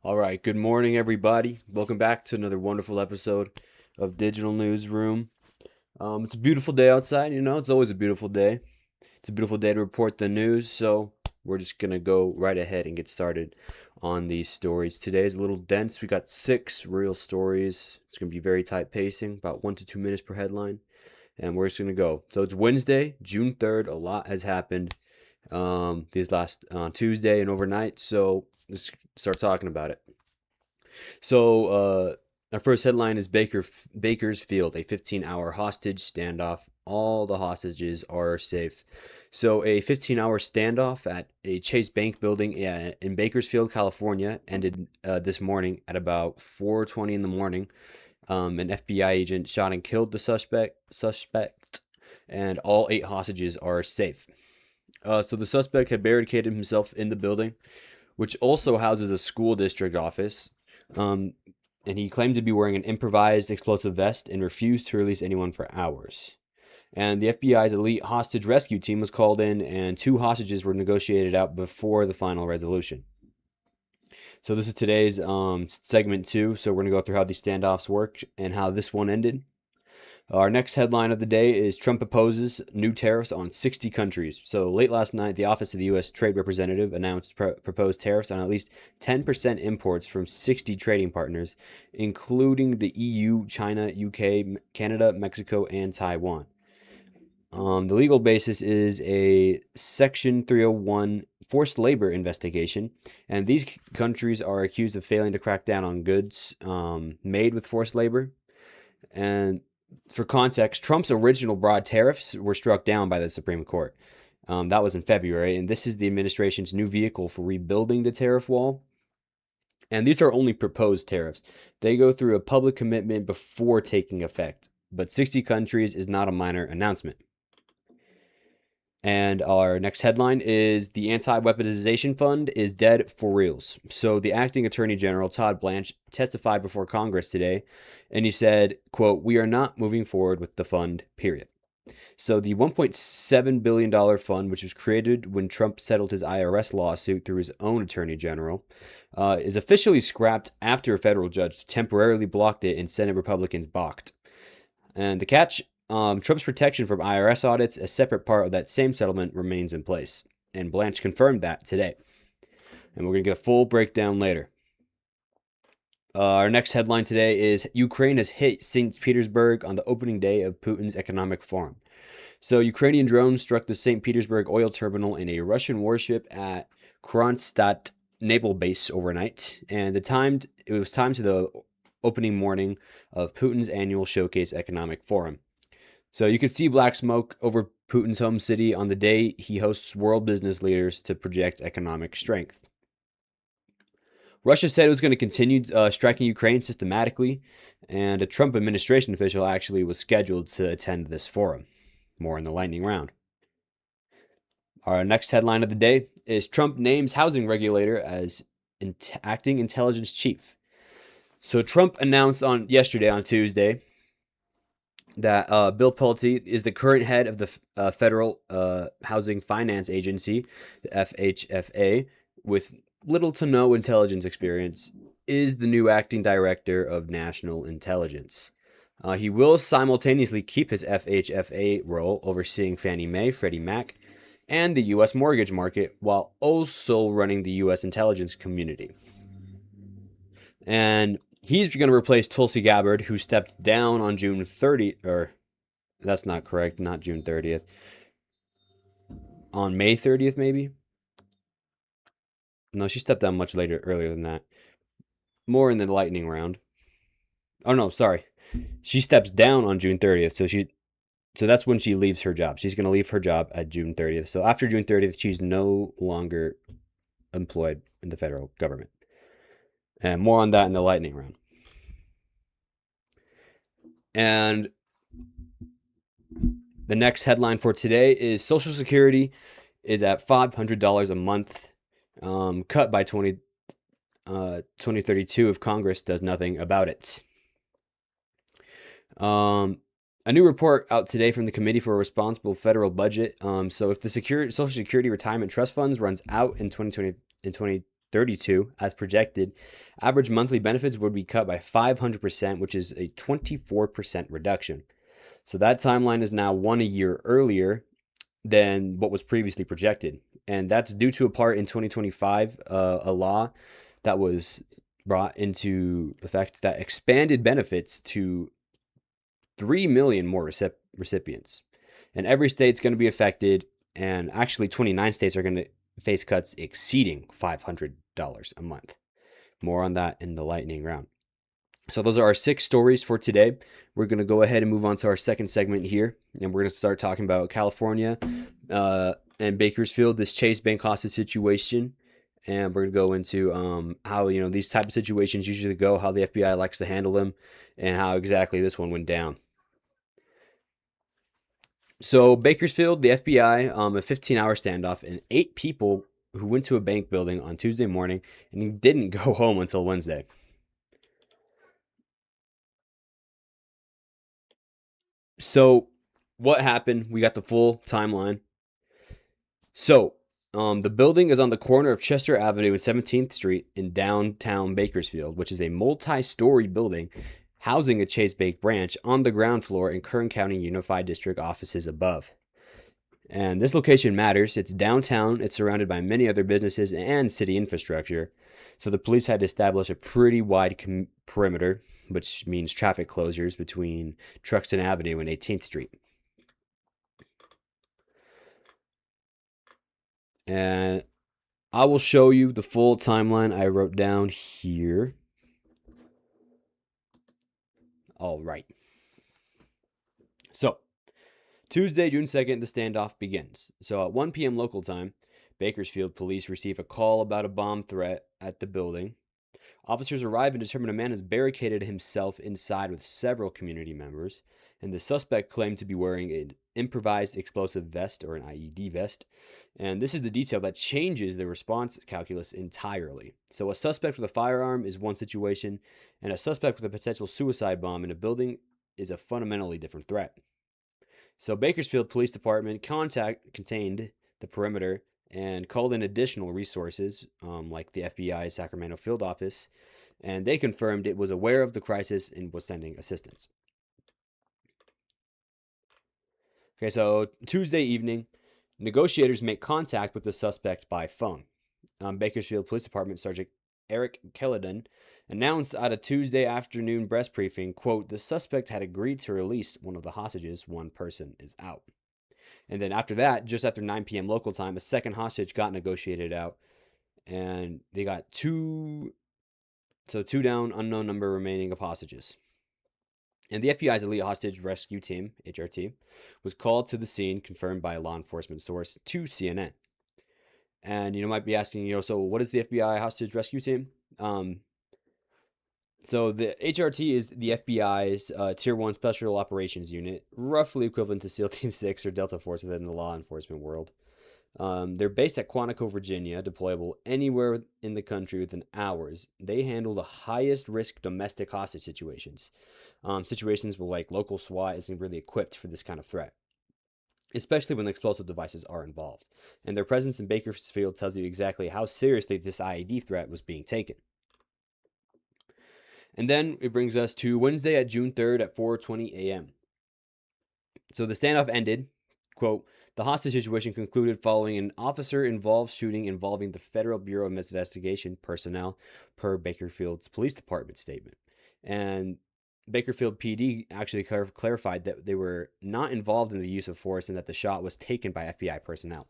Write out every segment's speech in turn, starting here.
All right, good morning, everybody. Welcome back to another wonderful episode of Digital Newsroom. It's a beautiful day outside, it's always a beautiful day. It's a beautiful day to report the news, so we're just going to go right ahead and get started on these stories. Today is a little dense. We got 6 real stories. It's going to be very tight pacing, about 1 to 2 minutes per headline, and we're just going to go. So it's Wednesday, June 3rd. A lot has happened these last Tuesday and overnight, so let's start talking about it. So our first headline is Bakersfield, a 15-hour hostage standoff. All the hostages are safe. So a 15-hour standoff at a Chase Bank building in Bakersfield, California, ended this morning at about 4:20 in the morning. An FBI agent shot and killed the suspect, and all 8 hostages are safe. So the suspect had barricaded himself in the building, which also houses a school district office. And he claimed to be wearing an improvised explosive vest and refused to release anyone for hours. And the FBI's elite hostage rescue team was called in, and 2 hostages were negotiated out before the final resolution. So this is today's segment 2. So we're going to go through how these standoffs work and how this one ended. Our next headline of the day is Trump proposes new tariffs on 60 countries. So late last night, the Office of the U.S. Trade Representative announced proposed tariffs on at least 10% imports from 60 trading partners, including the EU, China, UK, Canada, Mexico, and Taiwan. The legal basis is a Section 301 forced labor investigation, and these countries are accused of failing to crack down on goods made with forced labor. And for context, Trump's original broad tariffs were struck down by the Supreme Court. That was in February, and this is the administration's new vehicle for rebuilding the tariff wall. And these are only proposed tariffs. They go through a public commitment before taking effect. But 60 countries is not a minor announcement. And our next headline is the Anti-Weaponization Fund is dead for reals. So the acting attorney general, Todd Blanche, testified before Congress today, and he said, quote, "We are not moving forward with the fund, period." So the $1.7 billion fund, which was created when Trump settled his IRS lawsuit through his own attorney general, is officially scrapped after a federal judge temporarily blocked it and Senate Republicans balked. And the catch, Trump's protection from IRS audits, a separate part of that same settlement, remains in place. And Blanche confirmed that today. And we're going to get a full breakdown later. Our next headline today is Ukraine has hit St. Petersburg on the opening day of Putin's economic forum. So Ukrainian drones struck the St. Petersburg oil terminal and a Russian warship at Kronstadt naval base overnight. And it was timed to the opening morning of Putin's annual showcase economic forum. So you can see black smoke over Putin's home city on the day he hosts world business leaders to project economic strength. Russia said it was going to continue striking Ukraine systematically, and a Trump administration official actually was scheduled to attend this forum. More in the lightning round. Our next headline of the day is Trump names housing regulator as acting intelligence chief. So Trump announced yesterday on Tuesday that Bill Pulte is the current head of the Federal Housing Finance Agency, the FHFA, with little to no intelligence experience, is the new acting director of national intelligence. He will simultaneously keep his FHFA role overseeing Fannie Mae, Freddie Mac, and the U.S. mortgage market, while also running the U.S. intelligence community. And he's going to replace Tulsi Gabbard, who stepped down on June 30th, or that's not correct, not June 30th. On May 30th, maybe? No, she stepped down much earlier than that. More in the lightning round. Oh, no, sorry. She steps down on June 30th, so that's when she leaves her job. She's going to leave her job at June 30th. So after June 30th, she's no longer employed in the federal government. And more on that in the lightning round. And the next headline for today is Social Security is at $500 a month, cut by 2032 if Congress does nothing about it. A new report out today from the Committee for a Responsible Federal Budget. So if the Social Security Retirement Trust Funds runs out in 2020, 2032, as projected, average monthly benefits would be cut by 500%, which is a 24% reduction. So that timeline is now a year earlier than what was previously projected. And that's due to a part in 2025, a law that was brought into effect that expanded benefits to 3 million more recipients. And every state's going to be affected. And actually, 29 states are going to face cuts exceeding $500 a month. More on that in the lightning round. So those are our 6 stories for today. We're going to go ahead and move on to our second segment here. And we're going to start talking about California and Bakersfield, this Chase Bank hostage situation. And we're going to go into how, these type of situations usually go, how the FBI likes to handle them, and how exactly this one went down. So Bakersfield, the FBI, a 15-hour standoff, and 8 people who went to a bank building on Tuesday morning and didn't go home until Wednesday. So what happened? We got the full timeline. So the building is on the corner of Chester Avenue and 17th Street in downtown Bakersfield, which is a multi-story building housing a Chase Bank branch on the ground floor and Kern County Unified District offices above. And this location matters. It's downtown. It's surrounded by many other businesses and city infrastructure. So the police had to establish a pretty wide perimeter, which means traffic closures between Truxton Avenue and 18th Street. And I will show you the full timeline I wrote down here. All right. So, Tuesday, June 2nd, the standoff begins. So at 1 p.m. local time, Bakersfield police receive a call about a bomb threat at the building. Officers arrive and determine a man has barricaded himself inside with several community members, and the suspect claimed to be wearing an improvised explosive vest, or an IED vest. And this is the detail that changes the response calculus entirely. So a suspect with a firearm is one situation, and a suspect with a potential suicide bomb in a building is a fundamentally different threat. So Bakersfield Police Department contained the perimeter and called in additional resources, like the FBI's Sacramento field office, and they confirmed it was aware of the crisis and was sending assistance. Okay, so Tuesday evening, negotiators make contact with the suspect by phone. Bakersfield Police Department Sergeant Eric Kelliden announced at a Tuesday afternoon press briefing, quote, the suspect had agreed to release one of the hostages. One person is out. And then after that, just after 9 p.m. local time, a second hostage got negotiated out. And they got 2 down, unknown number remaining of hostages. And the FBI's Elite Hostage Rescue Team, HRT, was called to the scene, confirmed by a law enforcement source to CNN. And you might be asking, so what is the FBI Hostage Rescue Team? So the HRT is the FBI's Tier 1 Special Operations Unit, roughly equivalent to SEAL Team 6 or Delta Force within the law enforcement world. They're based at Quantico, Virginia, deployable anywhere in the country within hours. They handle the highest risk domestic hostage situations. Situations where like local SWAT isn't really equipped for this kind of threat, especially when explosive devices are involved. And their presence in Bakersfield tells you exactly how seriously this IED threat was being taken. And then it brings us to Wednesday at June 3rd at 4:20 a.m. So the standoff ended. Quote, the hostage situation concluded following an officer-involved shooting involving the Federal Bureau of Investigation personnel, per Bakersfield's police department statement. And Bakersfield PD actually clarified that they were not involved in the use of force and that the shot was taken by FBI personnel.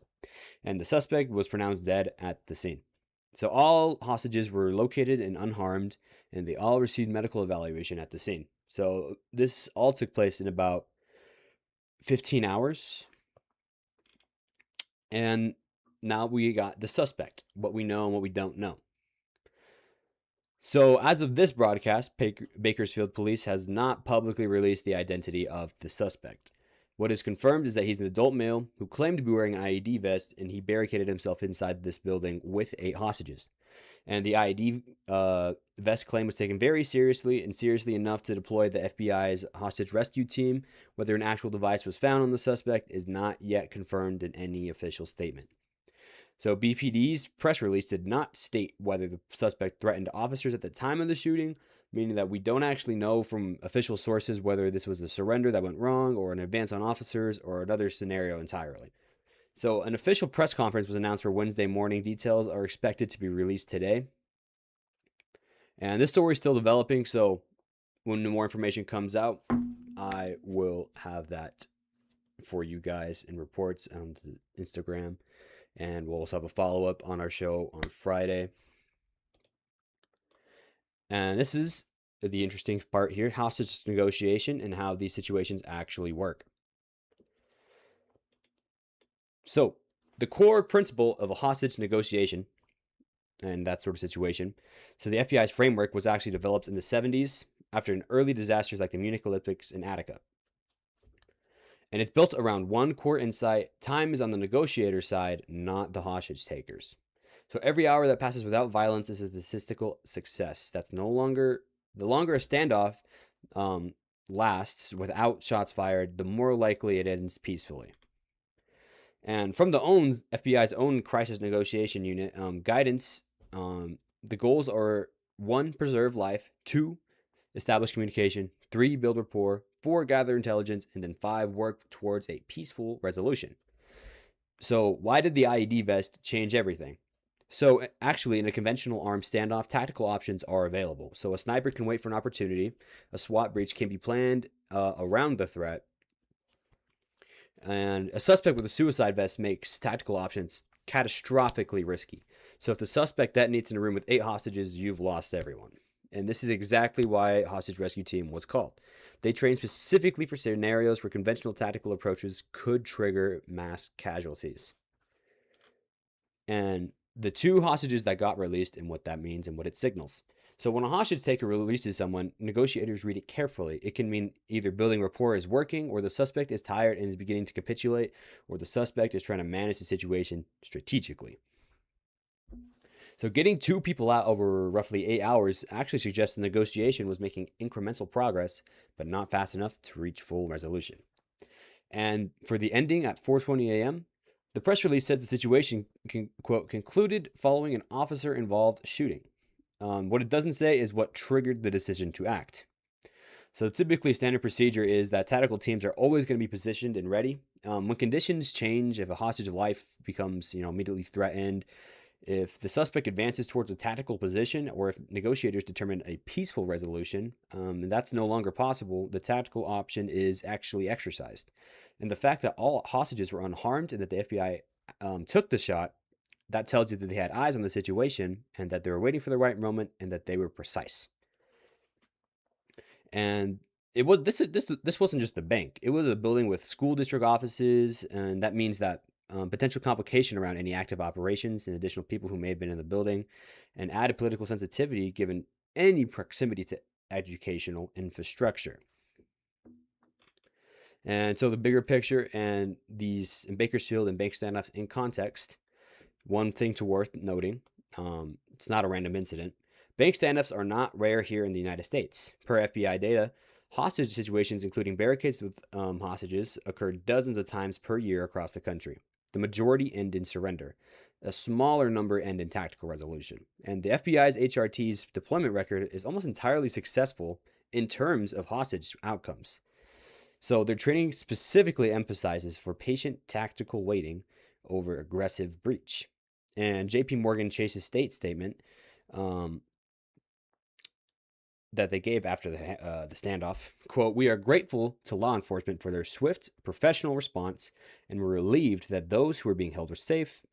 And the suspect was pronounced dead at the scene. So all hostages were located and unharmed, and they all received medical evaluation at the scene. So this all took place in about 15 hours. And now we got the suspect, what we know and what we don't know. So as of this broadcast, Bakersfield Police has not publicly released the identity of the suspect. What is confirmed is that he's an adult male who claimed to be wearing an IED vest, and he barricaded himself inside this building with 8 hostages. And the IED vest claim was taken very seriously, and seriously enough to deploy the FBI's hostage rescue team. Whether an actual device was found on the suspect is not yet confirmed in any official statement. So BPD's press release did not state whether the suspect threatened officers at the time of the shooting, meaning that we don't actually know from official sources whether this was a surrender that went wrong or an advance on officers or another scenario entirely. So an official press conference was announced for Wednesday morning. Details are expected to be released today. And this story is still developing, so when more information comes out, I will have that for you guys in reports on Instagram. And we'll also have a follow-up on our show on Friday. And this is the interesting part here, hostage negotiation and how these situations actually work. So the core principle of a hostage negotiation and that sort of situation. So the FBI's framework was actually developed in the 70s after an early disasters like the Munich Olympics in Attica. And it's built around one core insight: time is on the negotiator side, not the hostage takers. So every hour that passes without violence is a statistical success. That's the longer a standoff lasts without shots fired, the more likely it ends peacefully. And from the FBI's own crisis negotiation unit guidance, the goals are 1, preserve life; 2, establish communication; 3, build rapport; 4, gather intelligence; and then 5, work towards a peaceful resolution. So why did the IED vest change everything? So actually, in a conventional armed standoff, tactical options are available. So a sniper can wait for an opportunity. A SWAT breach can be planned around the threat. And a suspect with a suicide vest makes tactical options catastrophically risky. So if the suspect detonates in a room with 8 hostages, you've lost everyone. And this is exactly why hostage rescue team was called. They train specifically for scenarios where conventional tactical approaches could trigger mass casualties. And the 2 hostages that got released and what that means and what it signals. So when a hostage taker releases someone, negotiators read it carefully. It can mean either building rapport is working, or the suspect is tired and is beginning to capitulate, or the suspect is trying to manage the situation strategically. So getting 2 people out over roughly 8 hours actually suggests the negotiation was making incremental progress, but not fast enough to reach full resolution. And for the ending at 4:20 a.m., the press release says the situation, quote, concluded following an officer-involved shooting. What it doesn't say is what triggered the decision to act. So typically standard procedure is that tactical teams are always going to be positioned and ready. When conditions change, if a hostage life becomes immediately threatened, if the suspect advances towards a tactical position, or if negotiators determine a peaceful resolution, and that's no longer possible, the tactical option is actually exercised. And the fact that all hostages were unharmed and that the FBI took the shot, that tells you that they had eyes on the situation and that they were waiting for the right moment and that they were precise. And it was this wasn't just a bank. It was a building with school district offices, and that means that potential complication around any active operations and additional people who may have been in the building, and added political sensitivity given any proximity to educational infrastructure. And so the bigger picture and these in Bakersfield and bank standoffs in context, one thing to worth noting, it's not a random incident. Bank standoffs are not rare here in the United States. Per FBI data, hostage situations, including barricades with hostages, occur dozens of times per year across the country. The majority end in surrender. A smaller number end in tactical resolution. And the FBI's HRT's deployment record is almost entirely successful in terms of hostage outcomes. So their training specifically emphasizes for patient tactical waiting over aggressive breach. And JP Morgan Chase's statement that they gave after the standoff, quote, "We are grateful to law enforcement for their swift, professional response, and we're relieved that those who are being held are safe,"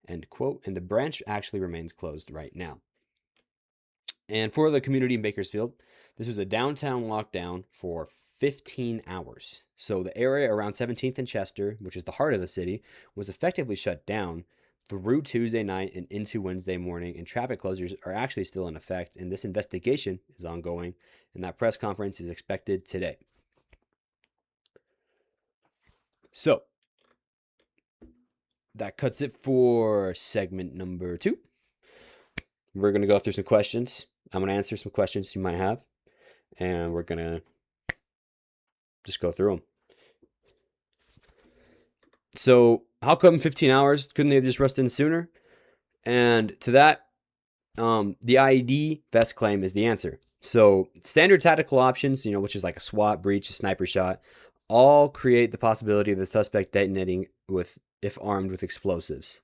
end quote. And the branch actually remains closed right now. And for the community in Bakersfield, this was a downtown lockdown for 15 hours. So the area around 17th and Chester, which is the heart of the city, was effectively shut down through Tuesday night and into Wednesday morning, and traffic closures are actually still in effect, and this investigation is ongoing, and that press conference is expected today. So that cuts it for segment number 2. We're going to go through some questions. I'm going to answer some questions you might have, and we're going to just go through them. So how come 15 hours? Couldn't they have just rushed in sooner? And to that, the IED vest claim is the answer. So standard tactical options, which is like a SWAT breach, a sniper shot, all create the possibility of the suspect detonating if armed with explosives.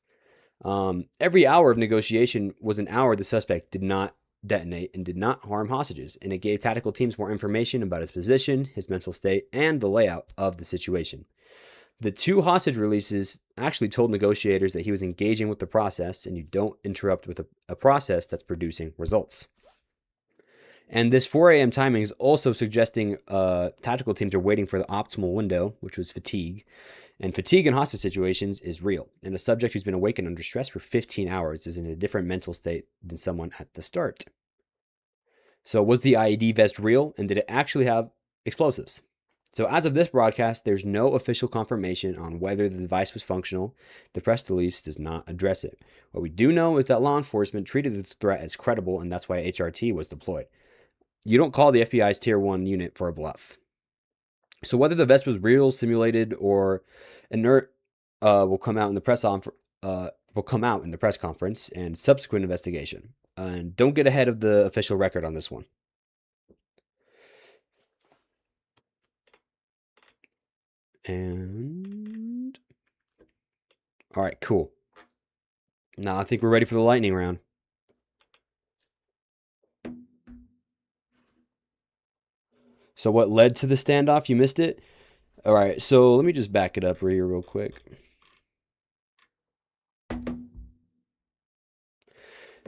Every hour of negotiation was an hour the suspect did not detonate and did not harm hostages, and it gave tactical teams more information about his position, his mental state, and the layout of the situation. The 2 hostage releases actually told negotiators that he was engaging with the process, and you don't interrupt with a process that's producing results. And this 4 a.m. timing is also suggesting tactical teams are waiting for the optimal window, which was fatigue. And fatigue in hostage situations is real. And a subject who's been awakened under stress for 15 hours is in a different mental state than someone at the start. So was the IED vest real, and did it actually have explosives? So as of this broadcast, there's no official confirmation on whether the device was functional. The press release does not address it. What we do know is that law enforcement treated this threat as credible, and that's why HRT was deployed. You don't call the FBI's Tier 1 unit for a bluff. So whether the vest was real, simulated, or inert will come out in the press conference and subsequent investigation. And don't get ahead of the official record on this one. And all right, cool. Now I think we're ready for the lightning round. So what led to the standoff? You missed it? All right, so let me just back it up here real quick.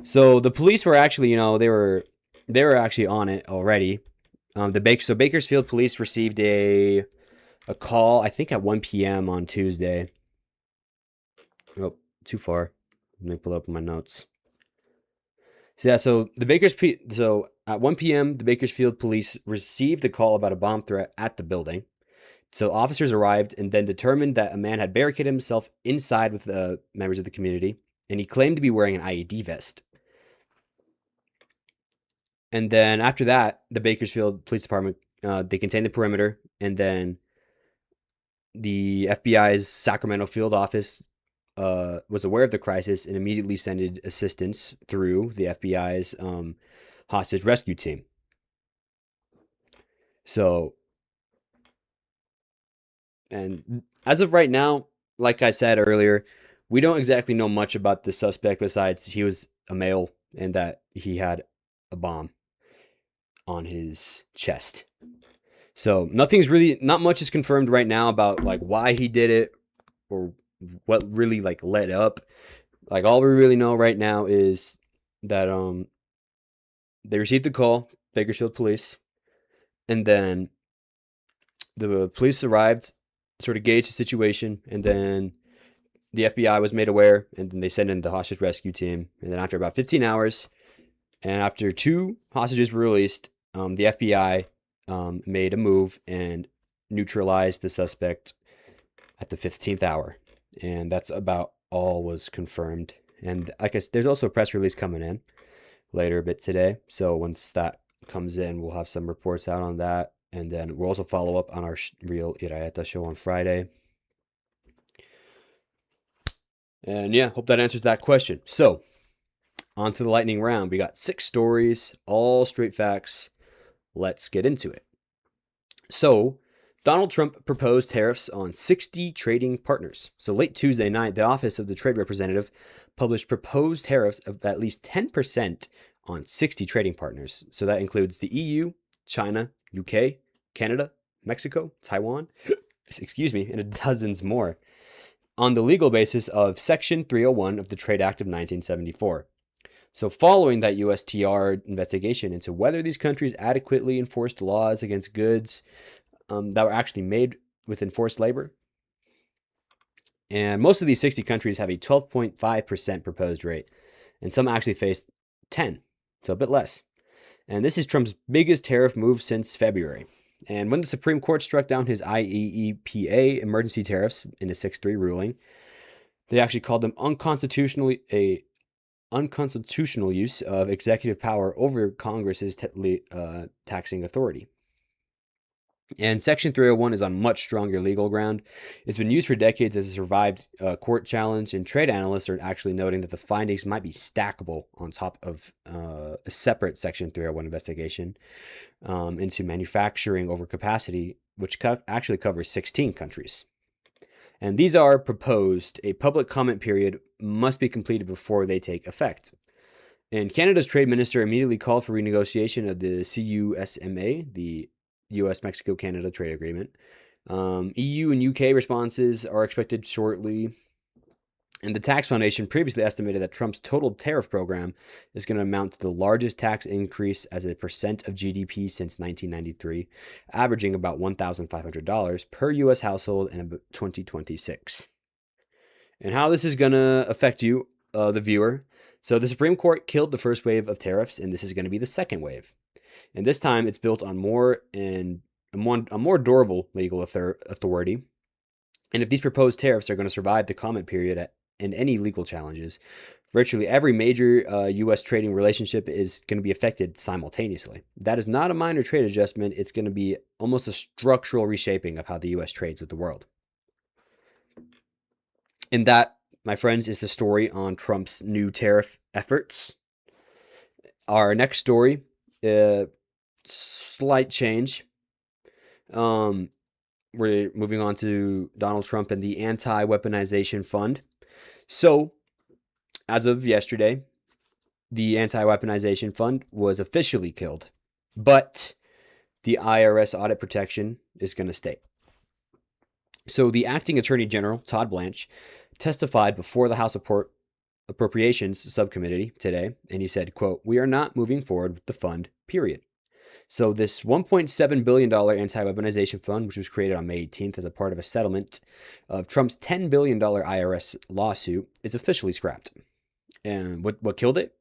So the police were actually, they were actually on it already. So Bakersfield police received a call, I think at 1 p.m. on Tuesday. Oh, too far. Let me pull up my notes. So yeah, so at 1 p.m. the Bakersfield police received a call about a bomb threat at the building. So officers arrived and then determined that a man had barricaded himself inside with the members of the community, and he claimed to be wearing an IED vest. And then after that, the Bakersfield Police Department, they contained the perimeter, and then the FBI's Sacramento field office was aware of the crisis and immediately sent assistance through the FBI's hostage rescue team. So, and as of right now, like I said earlier, we don't exactly know much about the suspect besides he was a male and that he had a bomb on his chest. So not much is confirmed right now about like why he did it or what really like led up. Like all we really know right now is that they received the call, Bakersfield police, and then the police arrived, sort of gauged the situation, and then the FBI was made aware, and then they sent in the hostage rescue team. And then after about 15 hours, and after 2 hostages were released, the FBI made a move and neutralized the suspect at the 15th hour. And that's about all was confirmed. And I guess there's also a press release coming in later a bit today. So once that comes in, we'll have some reports out on that. And then we'll also follow up on our Real Irayeta show on Friday. And yeah, hope that answers that question. So on to the lightning round. We got 6 stories, all straight facts. Let's get into it. So Donald Trump proposed tariffs on 60 trading partners. So late Tuesday night, the Office of the Trade Representative published proposed tariffs of at least 10% on 60 trading partners. So that includes the EU, China, UK, Canada, Mexico, Taiwan, and dozens more, on the legal basis of Section 301 of the Trade Act of 1974. So following that USTR investigation into whether these countries adequately enforced laws against goods that were actually made with enforced labor. And most of these 60 countries have a 12.5% proposed rate, and some actually face 10, so a bit less. And this is Trump's biggest tariff move since February. And when the Supreme Court struck down his IEEPA emergency tariffs in a 6-3 ruling, they actually called them unconstitutional use of executive power over Congress's taxing authority. And Section 301 is on much stronger legal ground. It's been used for decades as a survived court challenge, and trade analysts are actually noting that the findings might be stackable on top of a separate Section 301 investigation into manufacturing overcapacity, which actually covers 16 countries. And these are proposed. A public comment period must be completed before they take effect. And Canada's trade minister immediately called for renegotiation of the CUSMA, the U.S.-Mexico-Canada trade agreement. EU and UK responses are expected shortly. And the Tax Foundation previously estimated that Trump's total tariff program is going to amount to the largest tax increase as a percent of GDP since 1993, averaging about $1,500 per U.S. household in 2026. And how this is going to affect you, the viewer. So the Supreme Court killed the first wave of tariffs, and this is going to be the second wave. And this time it's built on a more durable legal authority. And if these proposed tariffs are going to survive the comment period and any legal challenges, virtually every major U.S. trading relationship is going to be affected simultaneously. That is not a minor trade adjustment. It's going to be almost a structural reshaping of how the U.S. trades with the world. And that, my friends, is the story on Trump's new tariff efforts. Our next story, slight change. We're moving on to Donald Trump and the Anti-Weaponization Fund. So, as of yesterday, the Anti-Weaponization Fund was officially killed, but the IRS audit protection is going to stay. So, the acting Attorney General, Todd Blanche, testified before the House Appropriations Subcommittee today, and he said, quote, "We are not moving forward with the fund, period." So this $1.7 billion anti-weaponization fund, which was created on May 18th as a part of a settlement of Trump's $10 billion IRS lawsuit, is officially scrapped. And what killed it?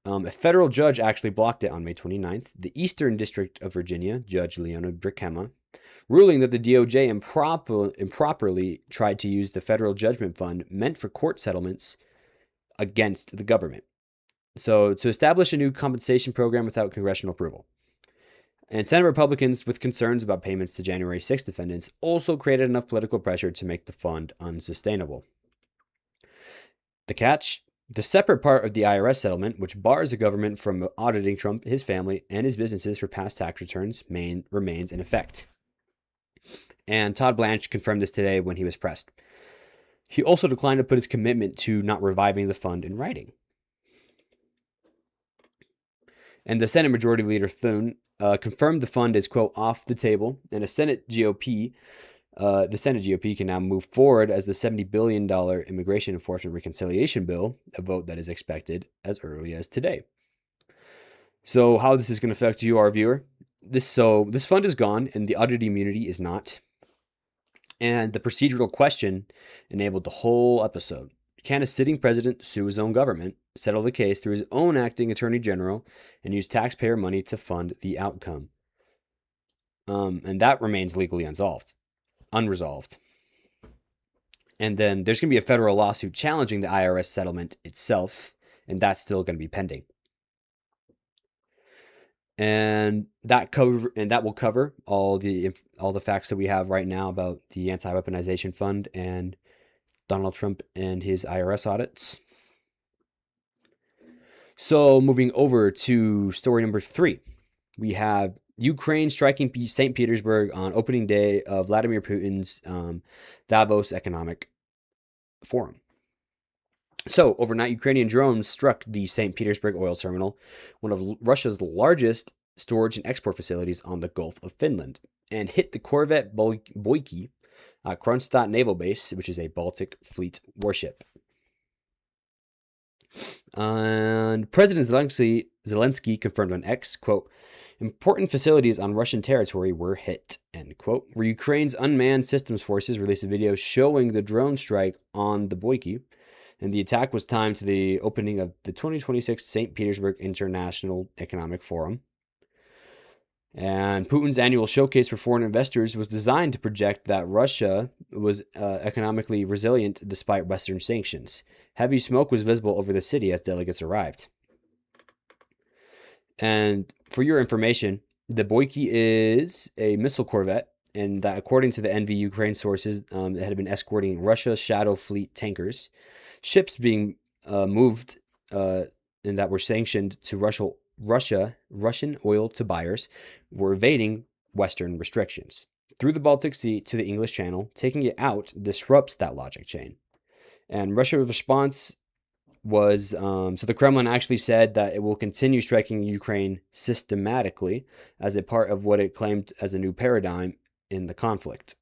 A federal judge actually blocked it on May 29th. The Eastern District of Virginia, Judge Leona Brickema, ruling that the DOJ improperly tried to use the federal judgment fund meant for court settlements against the government. So to establish a new compensation program without congressional approval. And Senate Republicans, with concerns about payments to January 6 defendants, also created enough political pressure to make the fund unsustainable. The catch? The separate part of the IRS settlement, which bars the government from auditing Trump, his family, and his businesses for past tax returns, remains in effect. And Todd Blanche confirmed this today when he was pressed. He also declined to put his commitment to not reviving the fund in writing. And the Senate Majority Leader Thune confirmed the fund is, quote, off the table, and the Senate GOP can now move forward as the $70 billion Immigration Enforcement Reconciliation Bill, a vote that is expected as early as today. So how this is going to affect you, our viewer? This fund is gone, and the audit immunity is not. And the procedural question enabled the whole episode. Can a sitting president sue his own government, settle the case through his own acting attorney general, and use taxpayer money to fund the outcome? And that remains legally unresolved. And then there's going to be a federal lawsuit challenging the IRS settlement itself, and that's still going to be pending. And that will cover all the facts that we have right now about the Anti-Weaponization Fund and Donald Trump and his IRS audits. So moving over to story number 3, we have Ukraine striking St. Petersburg on opening day of Vladimir Putin's Davos Economic Forum. So overnight, Ukrainian drones struck the St. Petersburg oil terminal, one of Russia's largest storage and export facilities on the Gulf of Finland, and hit the corvette Boyki Kronstadt Naval Base, which is a Baltic Fleet warship. And President Zelensky confirmed on X, quote, important facilities on Russian territory were hit, end quote, where Ukraine's unmanned systems forces released a video showing the drone strike on the Boyki, and the attack was timed to the opening of the 2026 St. Petersburg International Economic Forum. And Putin's annual showcase for foreign investors was designed to project that Russia was economically resilient despite Western sanctions. Heavy smoke was visible over the city as delegates arrived. And for your information, The Boyki is a missile corvette, and that, according to the NV Ukraine sources, it had been escorting Russia's Shadow Fleet tankers, ships being moved and that were sanctioned to Russian oil to buyers, were evading Western restrictions through the Baltic Sea to the English Channel. Taking it out disrupts that logic chain, and Russia's response was so the Kremlin actually said that it will continue striking Ukraine systematically as a part of what it claimed as a new paradigm in the conflict.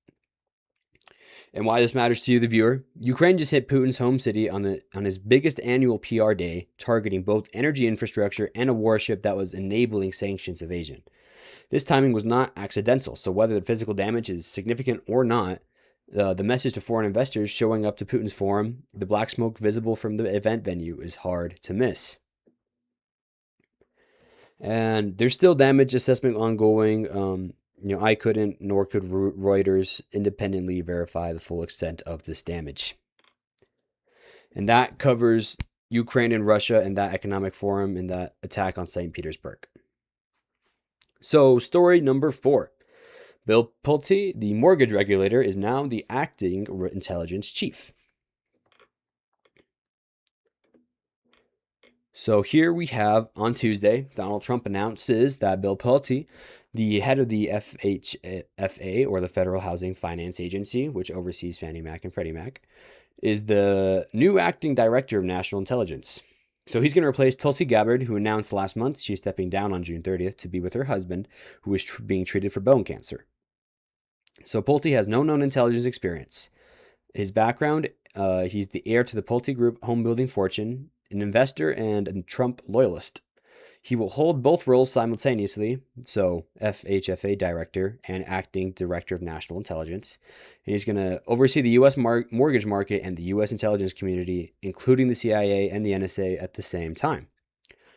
And why this matters to you, the viewer: Ukraine just hit Putin's home city on his biggest annual PR day, targeting both energy infrastructure and a warship that was enabling sanctions evasion. This timing was not accidental, so whether the physical damage is significant or not, the message to foreign investors showing up to Putin's forum, the black smoke visible from the event venue, is hard to miss. And there's still damage assessment ongoing. I couldn't, nor could Reuters, independently verify the full extent of this damage. And that covers Ukraine and Russia and that economic forum and that attack on St. Petersburg. So, story number 4. Bill Pulte, the mortgage regulator, is now the acting intelligence chief. So here we have, on Tuesday, Donald Trump announces that Bill Pulte, the head of the FHFA, or the Federal Housing Finance Agency, which oversees Fannie Mac and Freddie Mac, is the new acting director of national intelligence. So he's going to replace Tulsi Gabbard, who announced last month she's stepping down on June 30th to be with her husband, who is being treated for bone cancer. So Pulte has no known intelligence experience. His background, he's the heir to the Pulte Group home building fortune, an investor, and a Trump loyalist. He will hold both roles simultaneously, so FHFA director and acting director of national intelligence. And he's going to oversee the U.S. mortgage market and the U.S. intelligence community, including the CIA and the NSA at the same time.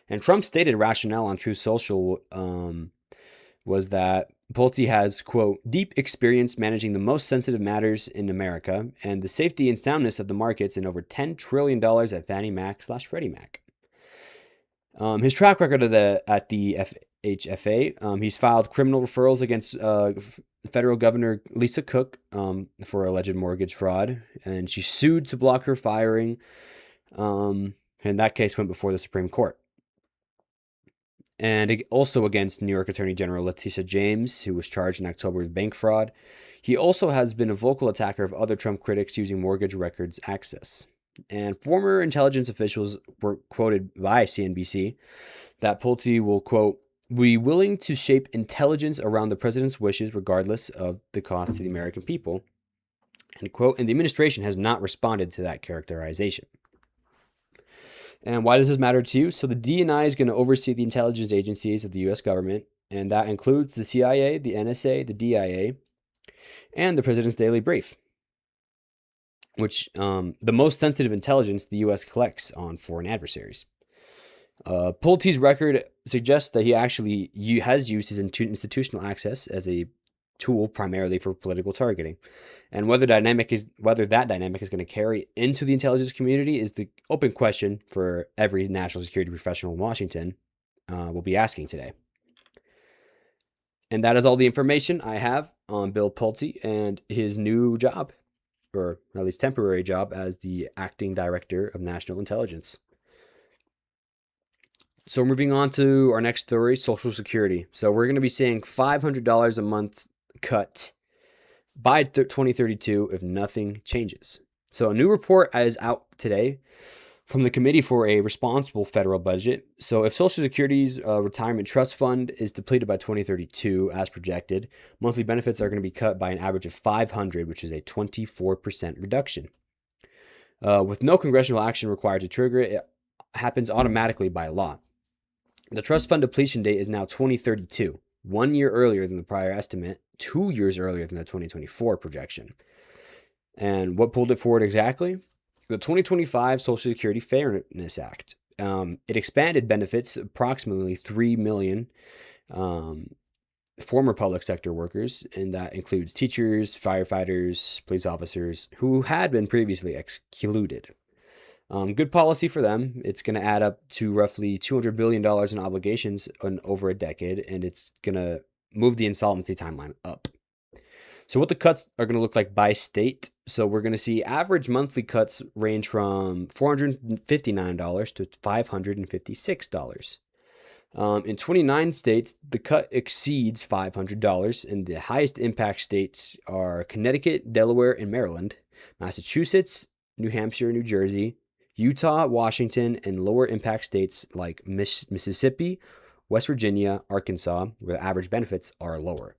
And Trump's stated rationale on Truth Social was that Pulte has, quote, deep experience managing the most sensitive matters in America and the safety and soundness of the markets in over $10 trillion at Fannie Mac / Freddie Mac. His track record at the FHFA, he's filed criminal referrals against federal governor Lisa Cook for alleged mortgage fraud, and she sued to block her firing, and that case went before the Supreme Court. And also against New York Attorney General Letitia James, who was charged in October with bank fraud. He also has been a vocal attacker of other Trump critics using mortgage records access. And former intelligence officials were quoted by CNBC that Pulte will, quote, be willing to shape intelligence around the president's wishes regardless of the cost to the American people, and, quote, and the administration has not responded to that characterization. And why does this matter to you? So the DNI is going to oversee the intelligence agencies of the U.S. government, and that includes the CIA, the NSA, the DIA, and the President's Daily Brief, which the most sensitive intelligence the U.S. collects on foreign adversaries. Pulte's record suggests that he actually has used his institutional access as a tool primarily for political targeting. And whether that dynamic is going to carry into the intelligence community is the open question for every national security professional in Washington will be asking today. And that is all the information I have on Bill Pulte and his new job, or at least temporary job, as the acting director of national intelligence. So moving on to our next story, Social Security. So we're going to be seeing $500 a month cut by 2032 if nothing changes. So a new report is out today from the Committee for a Responsible Federal Budget. So if Social Security's retirement trust fund is depleted by 2032 as projected, monthly benefits are going to be cut by an average of $500, which is a 24% reduction. With no congressional action required to trigger it, it happens automatically by law. The trust fund depletion date is now 2032, 1 year earlier than the prior estimate, 2 years earlier than the 2024 projection. And what pulled it forward exactly? The 2025 Social Security Fairness Act. It expanded benefits approximately 3 million former public sector workers, and that includes teachers, firefighters, police officers who had been previously excluded. Good policy for them. It's going to add up to roughly $200 billion in obligations in over a decade, and it's going to move the insolvency timeline up. So what the cuts are going to look like by state. So we're going to see average monthly cuts range from $459 to $556. In 29 states, the cut exceeds $500, and the highest impact states are Connecticut, Delaware, and Maryland, Massachusetts, New Hampshire, New Jersey, Utah, Washington, and lower impact states like Mississippi, West Virginia, Arkansas, where the average benefits are lower.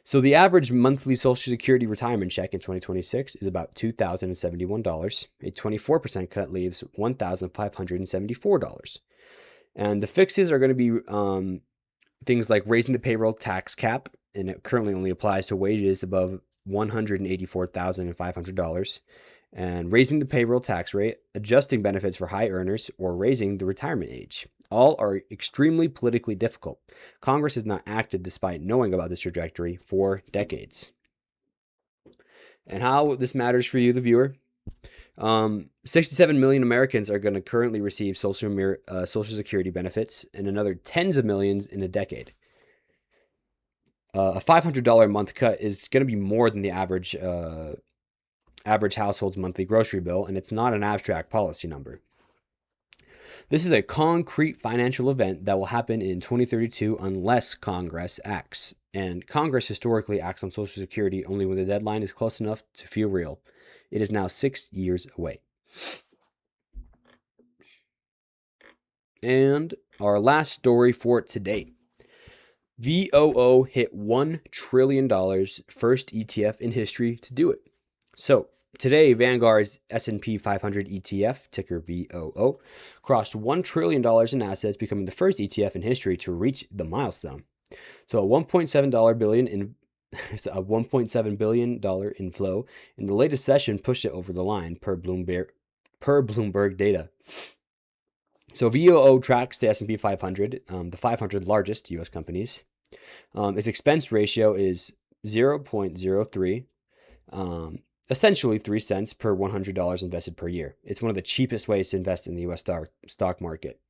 So the average monthly Social Security retirement check in 2026 is about $2,071. A 24% cut leaves $1,574. And the fixes are going to be things like raising the payroll tax cap, and it currently only applies to wages above $184,500, and raising the payroll tax rate, adjusting benefits for high earners, or raising the retirement age. All are extremely politically difficult. Congress has not acted despite knowing about this trajectory for decades. And how this matters for you, the viewer. 67 million Americans are going to currently receive Social Security benefits, and another tens of millions in a decade. A $500 a month cut is going to be more than the average household's monthly grocery bill, and it's not an abstract policy number. This is a concrete financial event that will happen in 2032 unless Congress acts. And Congress historically acts on Social Security only when the deadline is close enough to feel real. It is now 6 years away. And our last story for today. VOO hit $1 trillion, first ETF in history to do it. So today, Vanguard's S&P 500 ETF, ticker VOO, crossed $1 trillion in assets, becoming the first ETF in history to reach the milestone. So a $1.7 billion inflow in the latest session pushed it over the line per Bloomberg data. So VOO tracks the S&P 500, the 500 largest U.S. companies. Its expense ratio is 0.03, essentially 3 cents per $100 invested per year. It's one of the cheapest ways to invest in the U.S. stock market.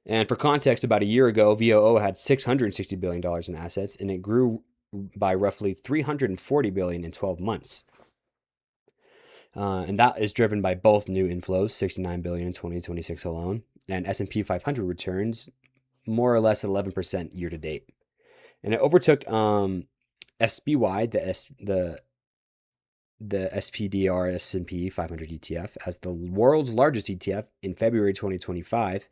And for context, about a year ago, VOO had $660 billion in assets, and it grew by roughly $340 billion in 12 months. And that is driven by both new inflows, $69 billion in 2026 alone, and S&P 500 returns, more or less 11% year to date. And it overtook SPY, the SPDR S&P 500 ETF, as the world's largest ETF in February 2025.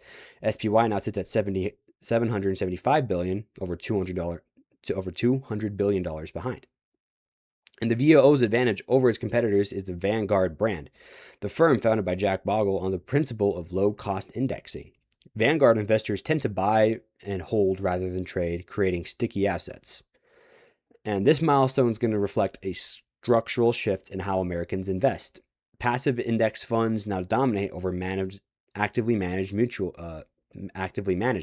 SPY now sits at $775 billion, over $200 billion behind. And the VOO's advantage over its competitors is the Vanguard brand, the firm founded by Jack Bogle on the principle of low-cost indexing. Vanguard investors tend to buy and hold rather than trade, creating sticky assets. And this milestone is going to reflect a structural shift in how Americans invest. Passive index funds now dominate over actively managed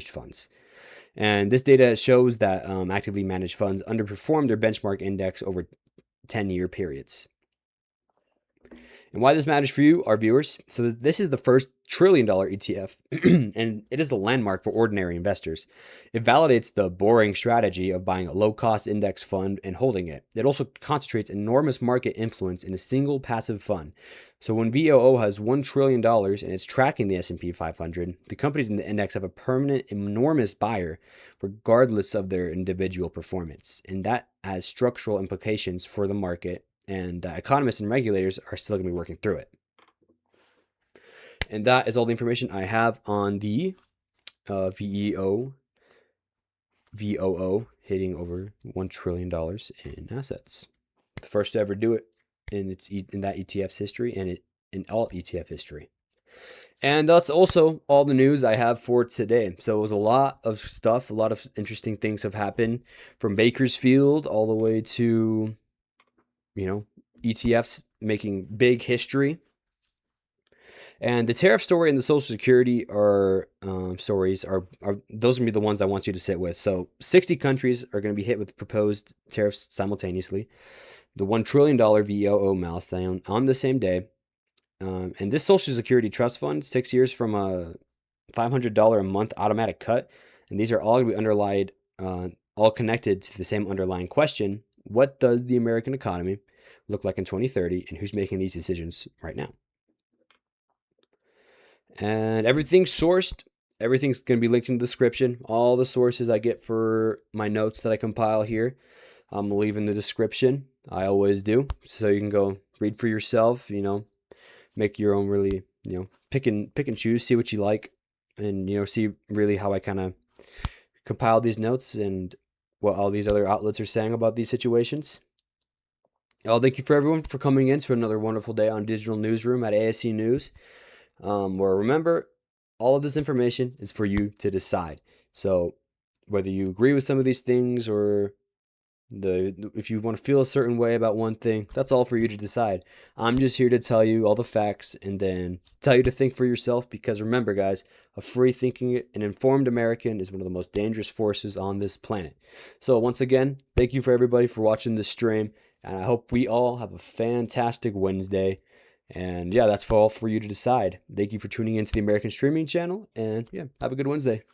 funds. And this data shows that actively managed funds underperform their benchmark index over 10-year periods. And why this matters for you, our viewers. So this is the first $1 trillion ETF, and it is the landmark for ordinary investors. It validates the boring strategy of buying a low-cost index fund and holding it. It also concentrates enormous market influence in a single passive fund. So when VOO has $1 trillion and it's tracking the S&P 500, the companies in the index have a permanent, enormous buyer, regardless of their individual performance. And that has structural implications for the market, and economists and regulators are still going to be working through it. And that is all the information I have on the VOO hitting over $1 trillion in assets. The first to ever do it in that ETF's history and in all ETF history. And that's also all the news I have for today. So it was a lot of stuff, a lot of interesting things have happened, from Bakersfield all the way to, ETFs making big history. And the tariff story and the Social Security stories are those are going to be the ones I want you to sit with. So 60 countries are going to be hit with proposed tariffs simultaneously. The $1 trillion VOO milestone on the same day. And this Social Security Trust Fund, 6 years from a $500 a month automatic cut, and these are all going to be underlined, all connected to the same underlying question: what does the American economy look like in 2030, and who's making these decisions right now? And everything's sourced. Everything's going to be linked in the description. All the sources I get for my notes that I compile here, I'm leaving the description. I always do, so you can go read for yourself. Make your own, really, pick and choose, see what you like, and see really how I kind of compile these notes and what all these other outlets are saying about these situations. Thank you for everyone for coming in to another wonderful day on Digital Newsroom at ASC News. Where, remember, all of this information is for you to decide. So whether you agree with some of these things, or if you want to feel a certain way about one thing, that's all for you to decide. I'm just here to tell you all the facts and then tell you to think for yourself, because remember, guys, a free thinking and informed American is one of the most dangerous forces on this planet. So once again, thank you for everybody for watching this stream, and I hope we all have a fantastic Wednesday. And yeah, that's all for you to decide. Thank you for tuning into the American Streaming Channel, and yeah, have a good Wednesday.